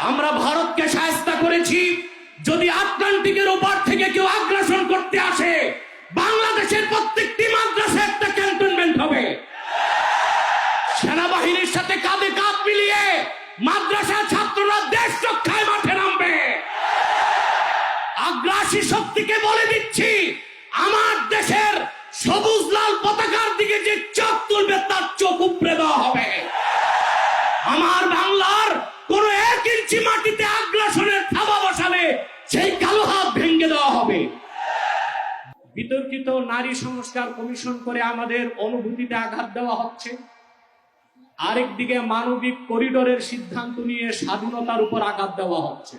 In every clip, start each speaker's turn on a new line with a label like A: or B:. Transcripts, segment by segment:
A: আমরা ভারতকে সাহায্য করেছি। যদি আটলান্টিকের ওপার থেকে কেউ আগ্রাসন করতে আসে, বাংলাদেশের প্রত্যেকটি মাদ্রাসা একটা ক্যান্টনমেন্ট হবে। সেনাবাহিনীর সাথে কাঁধে কাঁধ মিলিয়ে মাদ্রাসা ছাত্ররা দেশ রক্ষায় মাঠে নামবে। আগ্রাসী শক্তিকে বলে দিচ্ছি, আমার দেশের সবুজ লাল পতাকার দিকে যে চোখ তুলবে তার চোখ উপড়ে দেওয়া হবে। আমার বাংলার কোন 1 ইঞ্চি মাটিতে আগ্রাসনের থাবা বসালে সেই কালো হাত ভেঙে দেওয়া হবে। বিতর্কিত নারী সংস্কার কমিশন করে আমাদের অনুভূতিতে আঘাত দেওয়া হচ্ছে, আরেকদিকে মানবিক করিডোরের সিদ্ধান্ত নিয়ে স্বাধীনতার উপর আঘাত দেওয়া হচ্ছে।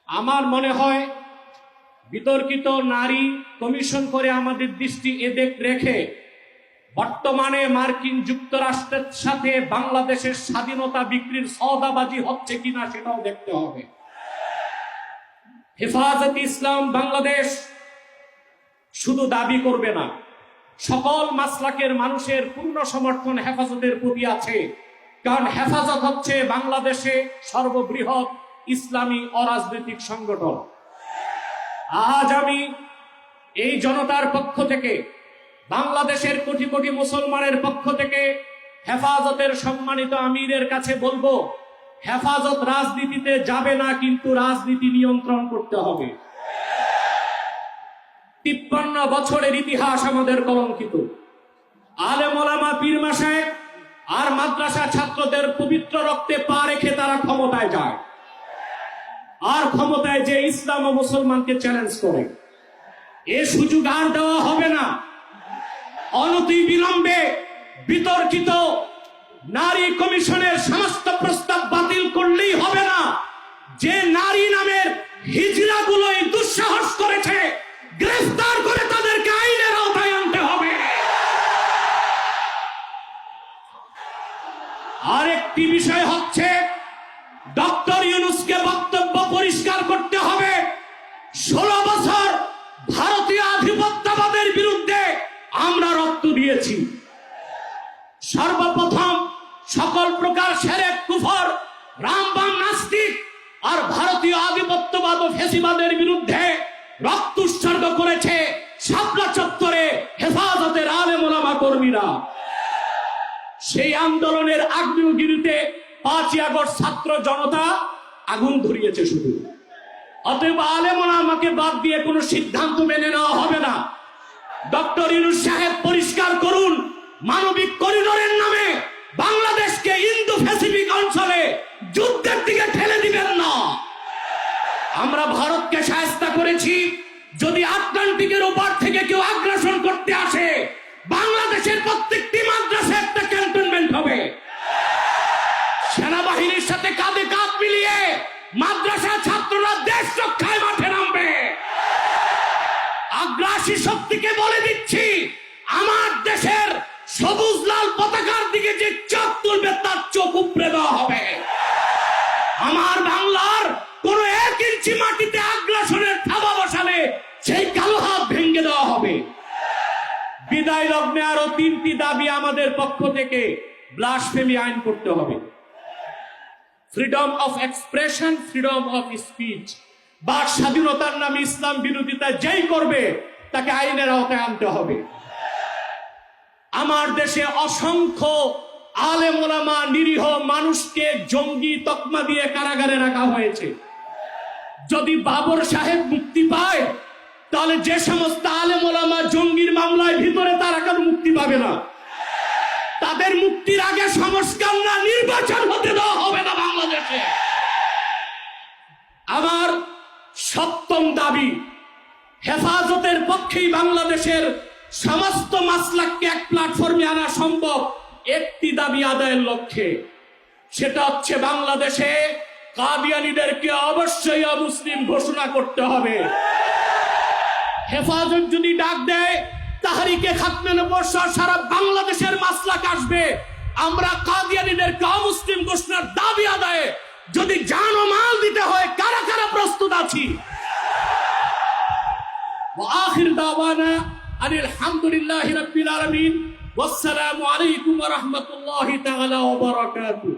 A: আমার মনে হয় বিতর্কিত নারী কমিশন করে আমাদের দৃষ্টি এদিক রেখে বর্তমানে মার্কিন যুক্তরাষ্ট্রের সাথে বাংলাদেশের স্বাধীনতা বিক্রির সওদাবাজি হচ্ছে কিনা সেটাও দেখতে হবে। হেফাজতে ইসলাম বাংলাদেশ শুধু দাবি করবে না, সকল মাসলাকের মানুষের পূর্ণ সমর্থন হেফাজতের প্রতি আছে। কারণ হেফাজত হচ্ছে বাংলাদেশে সর্ববৃহৎ ইসলামী অরাজনৈতিক সংগঠন। আজ আমি এই জনতার পক্ষ থেকে, বাংলাদেশের কোটি কোটি মুসলমানের পক্ষ থেকে হেফাজতের সম্মানিত আমিরের কাছে বলবো, হেফাজত রাজনীতিতে যাবে না, কিন্তু রাজনীতি নিয়ন্ত্রণ করতে হবে। 53 বছরের ইতিহাস আমাদের কলঙ্কিত। আলেম ওলামা পীর মাশায়েখ আর মাদ্রাসা ছাত্রদের পবিত্র রক্তে পা রেখে তারা ক্ষমতায় যায়, আর ক্ষমতায় যে ইসলাম ও মুসলমানকে চ্যালেঞ্জ করে। এ সুযোগ আর দেওয়া হবে না। অনতি বিলম্বে বিতর্কিত নারী কমিশনের সমস্ত প্রস্তাব বাতিল করলেই হবে না। যে নারী নামের হিজড়াগুলোই দুঃসাহস করেছে, গ্রেফতার করে তাদেরকে আইনের আওতায় আনতে হবে। আরেকটি বিষয় হচ্ছে, ডক্টর ইউনূসকে বক্তব্য পরিষ্কার করতে হবে। 16 বছর ভারতীয় আধিপত্যবাদের বিরুদ্ধে আমরা রক্ত দিয়েছি। সর্বপ্রথম সকল প্রকার শিরক, কুফর, রামবাম, নাস্তিক আর ভারতীয় আধিপত্যবাদ ও ফ্যাসিবাদের বিরুদ্ধে রক্ত উৎসর্গ করেছে শাপলা চত্বরে হেফাজতের আলেম ওলামা কর্মীরা। সেই আন্দোলনের আগ্নেয়গিরিতে 5ই আগস্ট ছাত্র জনতা আগুন ধরিয়েছে শুধু। অতএব আলেম ওলামাকে বাদ দিয়ে কোনো সিদ্ধান্ত মেনে নেওয়া হবে না। ডক্টর ইউনূস সাহেব পরিষ্কার করুন, মানবিক করিডোরের নামে বাংলাদেশকে ইন্দো প্যাসিফিক অঞ্চলে যুদ্ধের দিকে ঠেলে দিবেন না। আমরা ভারতকে সাহায্য করেছি। যদি আটলান্টিকের ওপার থেকে কেউ আগ্রাসন করতে আসে, বাংলাদেশের প্রত্যেকটি মাদ্রাসা একটা ক্যান্টনমেন্ট হবে। সেনাবাহিনীর সাথে কাঁধে কাঁধ মিলিয়ে মাদ্রাসা ছাত্ররা দেশ রক্ষায় মাঠে নামবে। আগ্রাসী শক্তিকে বলে দিচ্ছি, আমার দেশের সবুজ লাল পতাকার দিকে যে চোখ তুলবে তার চোখ উপড়ে দেওয়া হবে। আমার বাংলার কোন 1 ইঞ্চি মাটিতে আগ্রাসনের থাবা বসালে সেই কালো হাত ভেঙে দেওয়া হবে। বিদায় লগ্নে আরো 3টি দাবি আমাদের পক্ষ থেকে। ব্লাসফেমি আইন করতে হবে, freedom of expression, freedom of speech. বাক স্বাধীনতার নামে ইসলাম বিরোধিতা যেই করবে তাকে আইনের আওতায় আনতে হবে। আমার দেশে অসংখ্য আলেম ওলামা, নিরীহ মানুষকে জঙ্গি তকমা দিয়ে কারাগারে রাখা হয়েছে। যদি বাবর সাহেব মুক্তি পায়, তাহলে যে সমস্ত আলেম ওলামা জঙ্গির মামলায় ভিতরে, তারা কেন মুক্তি পাবে না? তাদের মুক্তির আগে সংস্কার না নির্বাচন হতে দেওয়া হবে না বাংলাদেশে। আমার 7ম দাবি, হেফাজতের পক্ষেই বাংলাদেশের সমস্ত মাসলাককে এক প্ল্যাটফর্মে আনা সম্ভব একটি দাবি আদায়ের লক্ষ্যে। সেটা হচ্ছে বাংলাদেশে কাদিয়ানীদেরকে অবশ্যই অমুসলিম ঘোষণা করতে হবে। হেফাজত যদি ডাক দেয়, তাহরিকে খাতমে নবুয়্বত সারা বাংলাদেশের মাসলাক আসবে। আমরা কাদিয়ানীদেরকে অমুসলিম ঘোষণার দাবি আদায়ে যদি জান ও মাল দিতে হয়, কারা কারা প্রস্তুত আছি। ওয়া আখির দাওয়ানা আনিল হামদুলিল্লাহি রাব্বিল আলামিন। ওয়াসসালামু আলাইকুম ওয়া রাহমাতুল্লাহি তাআলা ওয়া বারাকাতুহু।